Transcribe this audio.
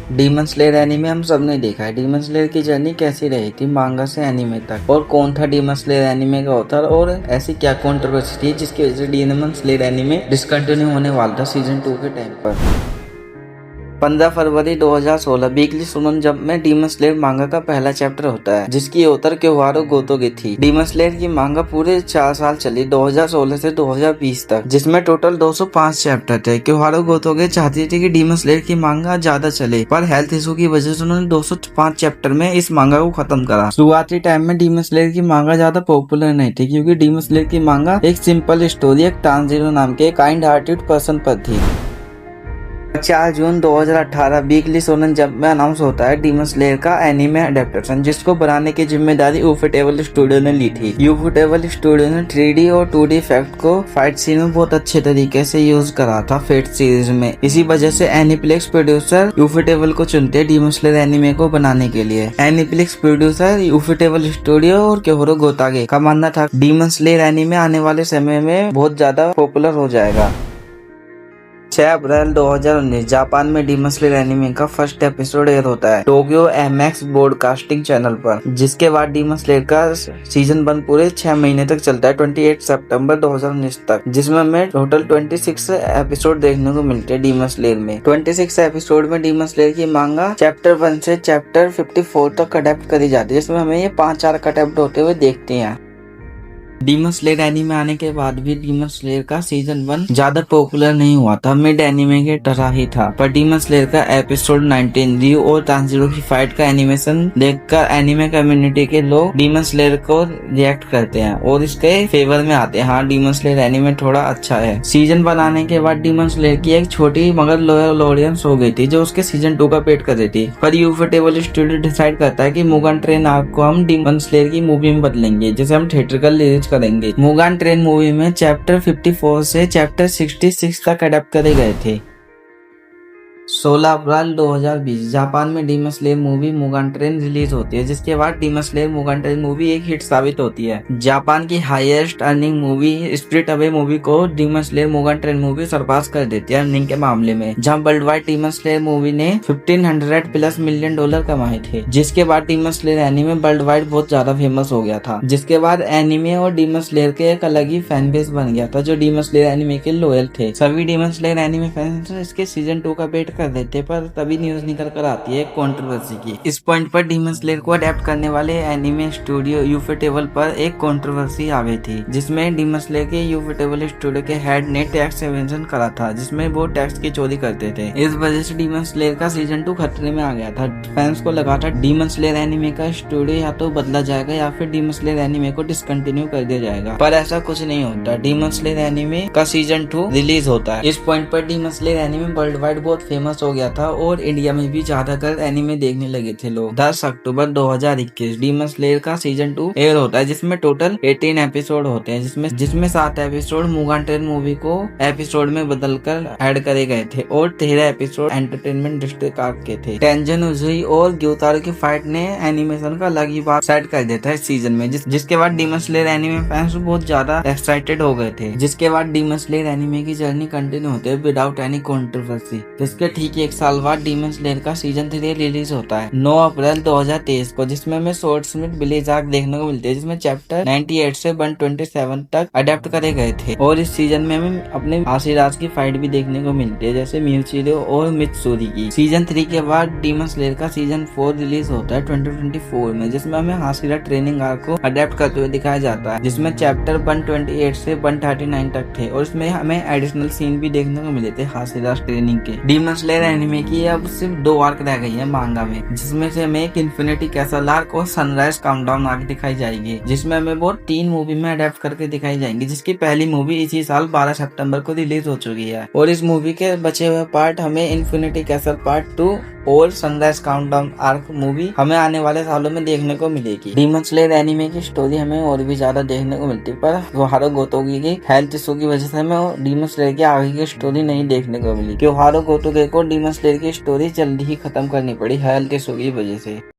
Demon Slayer anime हम सब ने देखा है। डीमन स्लेयर की जर्नी कैसी रही थी मांगा से एनीमे तक, और कौन था डीमन स्लेयर एनीमे का ऑथर, और ऐसी क्या कंट्रोवर्सी थी जिसकी वजह से डीमन स्लेयर एनीमे डिसकंटिन्यू होने वाला था सीजन 2 के टाइम पर। 15 फरवरी 2016 वीकली सुमन जंप में डीमन स्लेयर मांगा का पहला चैप्टर होता है, जिसकी ऑथर क्योहारो गोतोगे थी। डीमन स्लेयर की मांगा पूरे 4 साल चली, 2016 से 2020 तक, जिसमें टोटल 205 चैप्टर थे। क्योहारो गोतोगे चाहती थी कि डीमन स्लेयर की मांगा ज्यादा चले, पर हेल्थ इशू की वजह से उन्होंने 205 चैप्टर में इस मांगा को खत्म करा। शुरुआती टाइम में डीमन स्लेयर की मांगा ज्यादा पॉपुलर नहीं थी, क्योंकि डीमन स्लेयर की मांगा एक सिंपल स्टोरी एक टांजीरो नाम के काइंड हार्टेड पर्सन पर थी। 4 जून 2018 वीकली शोनन जंप में अनाउंस होता है डीमन स्लेयर का एनीमे अडेप्टेशन, जिसको बनाने की जिम्मेदारी यूफोटेबल स्टूडियो ने ली थी। यूफोटेबल स्टूडियो ने 3D और 2D इफेक्ट को फाइट सीन में बहुत अच्छे तरीके से यूज करा था फेट सीरीज में। इसी वजह से एनीप्लेक्स प्रोड्यूसर यूफोटेबल को चुनते हैं डीमन स्लेयर एनीमे को बनाने के लिए। एनीप्लेक्स प्रोड्यूसर यूफोटेबल स्टूडियो और क्योहारो गोतागे का मानना था डीमन स्लेयर एनीमे आने वाले समय में बहुत ज्यादा पॉपुलर हो जाएगा। 6 अप्रैल 2019 जापान में डीमन स्लेयर एनीमे का फर्स्ट एपिसोड एयर होता है टोक्यो एमएक्स ब्रॉडकास्टिंग चैनल पर, जिसके बाद डीमन स्लेयर का सीजन 1 पूरे 6 महीने तक चलता है 28 सितंबर 2019 तक, जिसमें हमें टोटल 26 एपिसोड देखने को मिलते हैं डीमन स्लेयर में। 26 एपिसोड में डीमन स्लेयर की मांगा चैप्टर 1 से चैप्टर 54 तक अडेप्ट करी जाती है, जिसमें हमें ये 5 आर्क अडेप्ट होते हुए देखते हैं। डीमन स्लेयर एनीमे आने के बाद भी डीमन स्लेयर का सीजन 1 ज्यादा पॉपुलर नहीं हुआ था, मिड एनीमे के तरह ही था। पर डीमन स्लेयर का एपिसोड 19 रियो और तांजीरो की फाइट का एनिमेशन देखकर एनीमे कम्युनिटी के लोग डीमन स्लेयर को रिएक्ट करते हैं और इसके फेवर में आते हैं। हाँ, डीमन स्लेयर एनीमे थोड़ा अच्छा है। सीजन 1 आने के बाद डीमन स्लेयर की एक छोटी मगर लॉयल ऑडियंस हो गई थी, जो उसके सीजन 2 का वेट कर रही थी। पर यूफोटेबल स्टूडियो डिसाइड करता है कि मुगान ट्रेन आर्क को हम डीमन स्लेयर की मूवी में बदलेंगे, जिसे हम थिएट्रिकल रिलीज करेंगे। मुगान ट्रेन मूवी में चैप्टर 54 से चैप्टर 66 तक अडेप्ट करे गए थे। 16 अप्रैल 2020 जापान में Demon Slayer movie Mugen Train release होती है, जिसके बाद Demon Slayer Mugen Train movie एक हिट साबित होती है। जापान की highest earning movie Spirited Away movie को Demon Slayer Mugen Train movie surpass कर देती है अर्निंग के मामले में, जहां world wide Demon Slayer movie ने $1500+ मिलियन कमाए थे। जिसके बाद Demon Slayer anime world wide बहुत ज्यादा फेमस हो गया था। जिसके बाद एनीमे और डीमन स्लेयर के एक अलग ही फैन बेस बन गया था, जो डीमन स्लेयर एनीमे के लॉयल थे। सभी डीमन स्लेयर एनीमे फैंस इसके सीजन 2 का वेट कर देते, पर तभी न्यूज निकल कर आती है कंट्रोवर्सी की। इस पॉइंट पर डीमन स्लेयर को अडेप्ट करने वाले एनीमे स्टूडियो यूफोटेबल पर एक कंट्रोवर्सी आ गई थी, जिसमें डीमन स्लेयर के यूफोटेबल स्टूडियो के हेड ने टैक्स एवेंशन करा था, जिसमें वो टैक्स की चोरी करते थे। इस वजह से डीमन स्लेयर का सीजन 2 खतरे में आ गया था। फैंस को लगा था डीमन स्लेयर एनीमे का स्टूडियो या तो बदला जाएगा या फिर डीमन स्लेयर एनीमे को डिसकंटिन्यू कर दिया जाएगा, पर ऐसा कुछ नहीं होता। डीमन स्लेयर एनीमे का सीजन 2 रिलीज होता है। इस पॉइंट पर demon Slayer anime world wide बहुत फेमस हो गया था और इंडिया में भी ज्यादातर एनीमे देखने लगे थे लोग। 10 अक्टूबर 2021 डीमन स्लेयर का सीजन 2 एयर होता है, जिसमें टोटल 18 एपिसोड होते हैं, जिसमें 7 एपिसोड मुगान ट्रेन मूवी को एपिसोड में बदलकर ऐड करे गए थे और 13 एपिसोड एंटरटेनमेंट डिस्ट्रिक्ट आर्क के थे। टेंजन उजुई और ग्योतारो की फाइट ने एनिमेशन का अलग ही बात सेट कर देता है इस सीजन में, जिसके बाद डीमन स्लेयर एनीमे फैंस बहुत ज्यादा एक्साइटेड हो गए थे। जिसके बाद डीमन स्लेयर एनीमे की जर्नी कंटिन्यू होती है विदाउट एनी कंट्रोवर्सी। जिसके ठीक 1 साल बाद डीमन स्लेयर का सीजन 3 रिलीज होता है 9 अप्रैल 2023 को, जिसमें हमें शॉर्ट स्मिथ विलेज आर्क देखने को मिलते हैं, जिसमें चैप्टर 98 से 127 तक अडेप्ट करे गए थे। और इस सीजन में हमें अपने हाशिराज की फाइट भी देखने को मिलती है, जैसे म्यूचिरो और मित्सुरी की। सीजन 3 के बाद डीमन स्लेयर का सीजन 4 रिलीज होता है 2024 में, जिसमें हमें हाशिरा ट्रेनिंग आर्क को अडेप्ट करते हुए दिखाया जाता है, जिसमें चैप्टर 128 से 139 तक थे और इसमें हमें एडिशनल सीन भी देखने को मिले थे हाशिरा ट्रेनिंग के। डीमन स्लेयर एनीमे की अब सिर्फ 2 आर्क रह गई है मांगा में, जिसमें से हमें एक इन्फिनिटी कैसल आर्क और सनराइज काउंटडाउन आर्क दिखाई जाएगी, जिसमें हमें वो 3 मूवी में अडेप्ट करके दिखाई जाएंगी, जिसकी पहली मूवी इसी साल 12 सितंबर को रिलीज हो चुकी है। और इस मूवी के बचे हुए पार्ट हमें इन्फिनिटी कैसल पार्ट 2 और सनराइज काउंटडाउन आर्क मूवी हमें आने वाले सालों में देखने को मिलेगी। डीमन स्लेयर एनीमे की स्टोरी हमें और भी ज्यादा देखने को मिलती है, पर क्योहारो गोतोगे की हेल्थ इशू की वजह से हमें डीमन स्लेयर की आगे की स्टोरी नहीं देखने को मिली। क्योहारो गोतोगे को डीमन स्लेयर की स्टोरी जल्दी ही खत्म करनी पड़ी हेल्थ इशू की वजह से।